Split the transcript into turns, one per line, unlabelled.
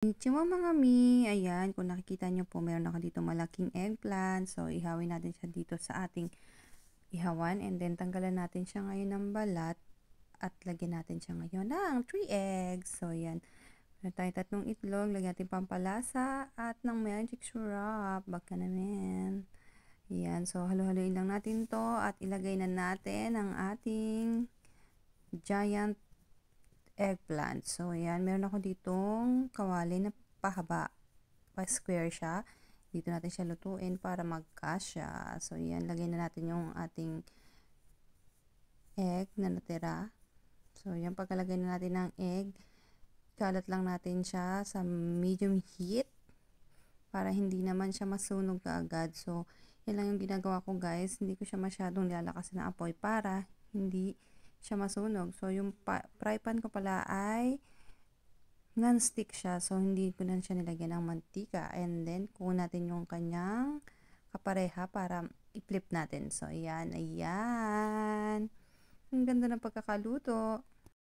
Konnichiwa mga mi, ayan kung nakikita niyo po meron ako dito malaking eggplant. So ihawin natin siya dito sa ating ihawan and then tanggalan natin siya ngayon ng balat at lagyan natin siya ngayon ng 3 eggs. So ayan, meron tayong 3 itlog, lagyan natin pampalasa at ng magic syrup. Baka naman. Ayan, so halu-haluin lang natin to at ilagay na natin ang ating giant eggplant. So, ayan. Meron ako ditong kawali na pahaba. Pa-square siya. Dito natin siya lutuin para magkasya. So, ayan. Lagay na natin yung ating egg na natira. So, ayan. Pagkalagay na natin ng egg, kalat lang natin siya sa medium heat para hindi naman siya masunog kaagad. So, yan lang yung ginagawa ko guys. Hindi ko siya masyadong lalakasin ng apoy para hindi siya masunog. So, yung fry pan ko pala ay non-stick siya. So, hindi ko na siya nilagyan ng mantika. And then, kuha natin yung kanyang kapareha para i-flip natin. So, ayan, ayan. Ang ganda ng pagkakaluto.